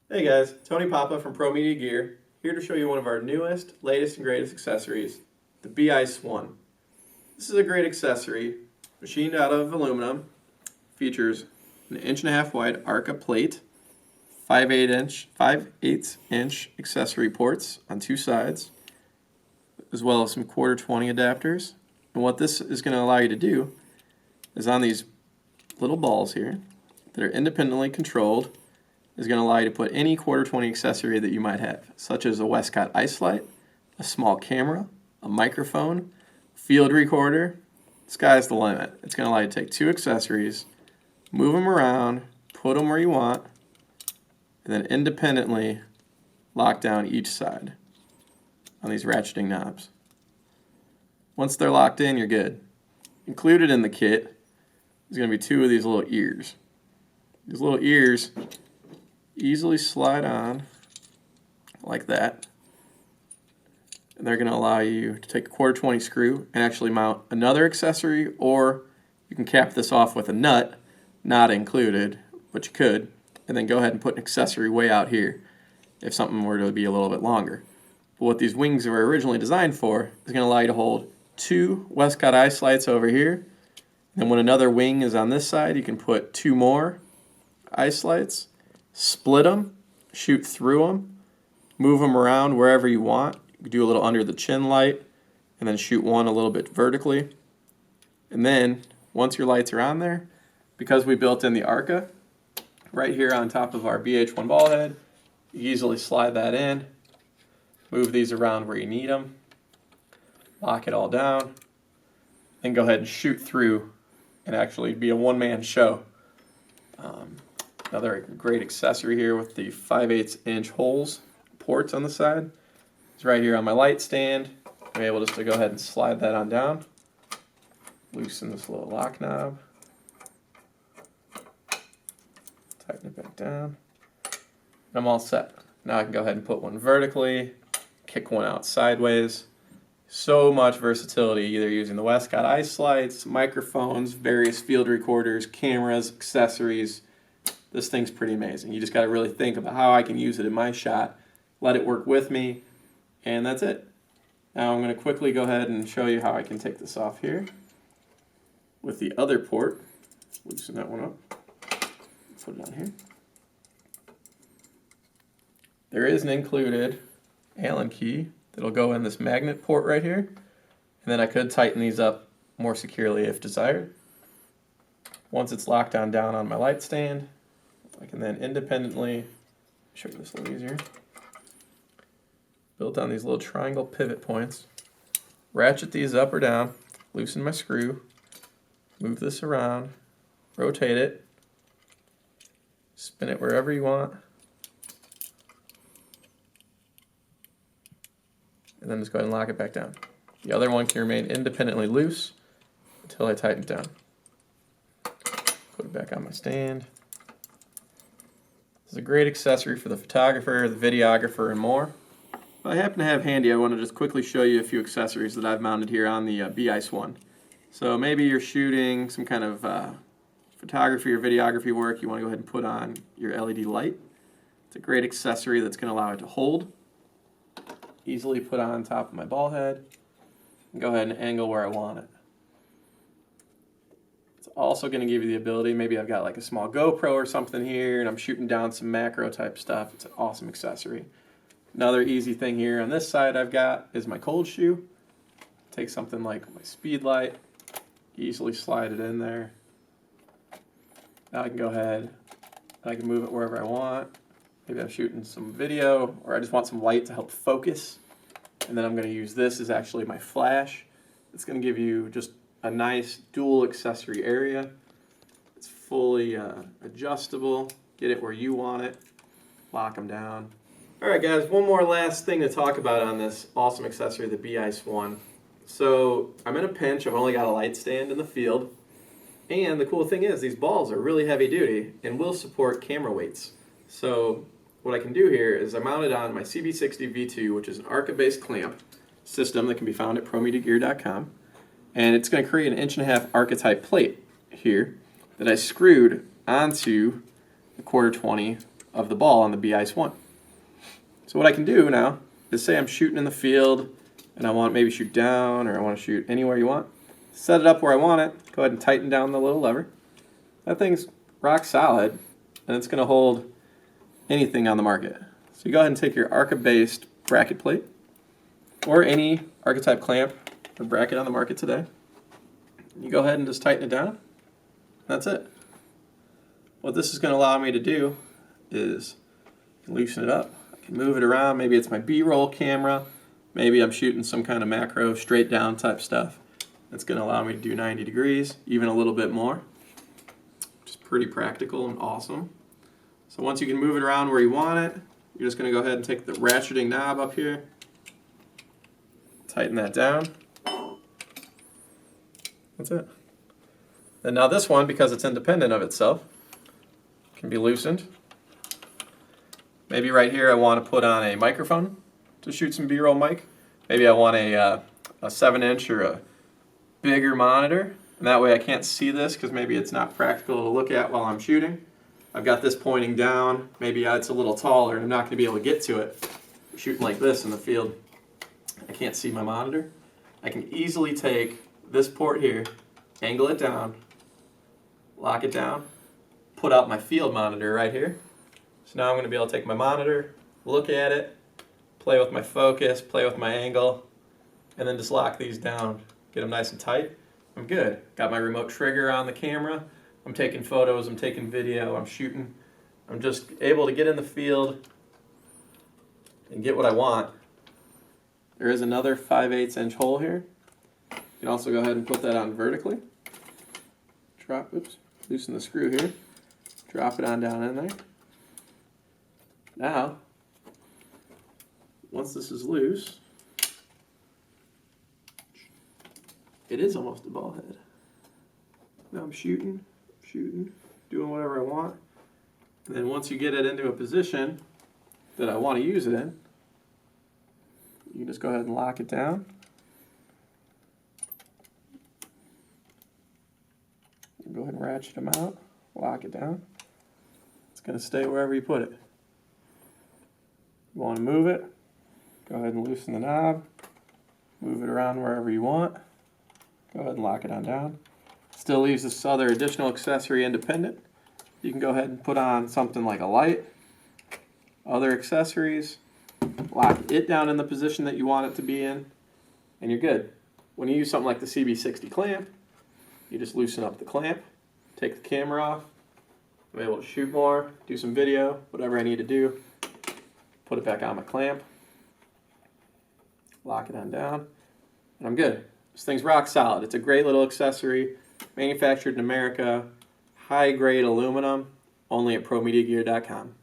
Hey guys, Tony Papa from Pro Media Gear, here to show you one of our newest, latest, and greatest accessories, the BIC1. This is a great accessory, machined out of aluminum, features an 1.5 inch wide Arca plate, 5/8 inch accessory ports on two sides, as well as some 1/4 20 adapters. And what this is going to allow you to do is on these little balls here that are independently controlled is going to allow you to put any 1/4 20 accessory that you might have, such as a Westcott ice light, a small camera, a microphone, field recorder. Sky's the limit. It's going to allow you to take two accessories, move them around, put them where you want, and then independently lock down each side on these ratcheting knobs. Once they're locked in, you're good. Included in the kit is going to be two of these little ears. These little ears easily slide on like that, and they're going to allow you to take a 1/4 20 screw and actually mount another accessory, or you can cap this off with a nut, not included, but you could, and then go ahead and put an accessory way out here if something were to be a little bit longer. But what these wings were originally designed for is going to allow you to hold two Westcott ice lights over here, and when another wing is on this side, you can put two more ice lights, split them, shoot through them, move them around wherever you want. You can do a little under the chin light, and then shoot one a little bit vertically. And then, once your lights are on there, because we built in the Arca right here on top of our BH1 ball head, you easily slide that in, move these around where you need them, lock it all down, and go ahead and shoot through and actually be a one-man show. Another great accessory here with the 5/8 inch holes, ports on the side. It's right here on my light stand. I'm able just to go ahead and slide that on down. Loosen this little lock knob. Tighten it back down. And I'm all set. Now I can go ahead and put one vertically, kick one out sideways. So much versatility, either using the Westcott ice lights, microphones, various field recorders, cameras, accessories. This thing's pretty amazing. You just got to really think about how I can use it in my shot, let it work with me, and that's it. Now I'm going to quickly go ahead and show you how I can take this off here with the other port. Loosen that one up. Put it on here. There is an included Allen key that'll go in this magnet port right here, and then I could tighten these up more securely if desired. Once it's locked down on my light stand, I can then independently, show you this a little easier, built on these little triangle pivot points, ratchet these up or down, loosen my screw, move this around, rotate it, spin it wherever you want, and then just go ahead and lock it back down. The other one can remain independently loose until I tighten it down. Put it back on my stand. This is a great accessory for the photographer, the videographer, and more. If I happen to have handy, I want to just quickly show you a few accessories that I've mounted here on the BIC1. So maybe you're shooting some kind of photography or videography work, you want to go ahead and put on your LED light. It's a great accessory that's going to allow it to hold, easily put on top of my ball head, and go ahead and angle where I want it. Also going to give you the ability, maybe I've got like a small GoPro or something here and I'm shooting down some macro type stuff. It's an awesome accessory. Another easy thing here on this side I've got is my cold shoe. Take something like my speed light, easily slide it in there. Now I can go ahead and I can move it wherever I want. Maybe I'm shooting some video, or I just want some light to help focus. And then I'm going to use this as actually my flash. It's going to give you just a nice dual accessory area. It's fully adjustable. Get it where you want it. Lock them down. Alright guys, one more last thing to talk about on this awesome accessory, the BIC1. So I'm in a pinch. I've only got a light stand in the field. And the cool thing is these balls are really heavy duty and will support camera weights. So what I can do here is I mount it on my CB60 V2, which is an Arca-based clamp system that can be found at promediagear.com. And it's going to create an 1.5 inch Arca-type plate here that I screwed onto the 1/4 20 of the ball on the BIC1. So what I can do now is say I'm shooting in the field and I want maybe shoot down or I want to shoot anywhere you want. Set it up where I want it. Go ahead and tighten down the little lever. That thing's rock solid and it's going to hold anything on the market. So you go ahead and take your Arca-based bracket plate or any Arca-type clamp or bracket on the market today. You go ahead and just tighten it down. That's it. What this is going to allow me to do is loosen it up. I can move it around. Maybe it's my B-roll camera. Maybe I'm shooting some kind of macro straight down type stuff. That's going to allow me to do 90 degrees, even a little bit more, which is pretty practical and awesome. So once you can move it around where you want it, you're just going to go ahead and take the ratcheting knob up here, tighten that down. That's it. And now this one, because it's independent of itself, can be loosened. Maybe right here I want to put on a microphone to shoot some B-roll mic. Maybe I want a 7-inch or a bigger monitor, and that way I can't see this because maybe it's not practical to look at while I'm shooting. I've got this pointing down. Maybe it's a little taller and I'm not going to be able to get to it. Shooting like this in the field, I can't see my monitor. I can easily take this port here, angle it down, lock it down, put out my field monitor right here. So now I'm going to be able to take my monitor, look at it, play with my focus, play with my angle, and then just lock these down, get them nice and tight. I'm good. Got my remote trigger on the camera. I'm taking photos, I'm taking video, I'm shooting. I'm just able to get in the field and get what I want. There is another 5/8 inch hole here. You can also go ahead and put that on vertically. Loosen the screw here. Drop it on down in there. Now, once this is loose, it is almost a ball head. Now I'm shooting, doing whatever I want. And then once you get it into a position that I want to use it in, you can just go ahead and lock it down. Go ahead and ratchet them out, lock it down. It's going to stay wherever you put it. You want to move it, go ahead and loosen the knob, move it around wherever you want. Go ahead and lock it on down. Still leaves this other additional accessory independent. You can go ahead and put on something like a light, other accessories, lock it down in the position that you want it to be in, and you're good. When you use something like the CB60 clamp, you just loosen up the clamp, take the camera off, I'm able to shoot more, do some video, whatever I need to do, put it back on my clamp, lock it on down, and I'm good. This thing's rock solid. It's a great little accessory, manufactured in America, high grade aluminum, only at ProMediaGear.com.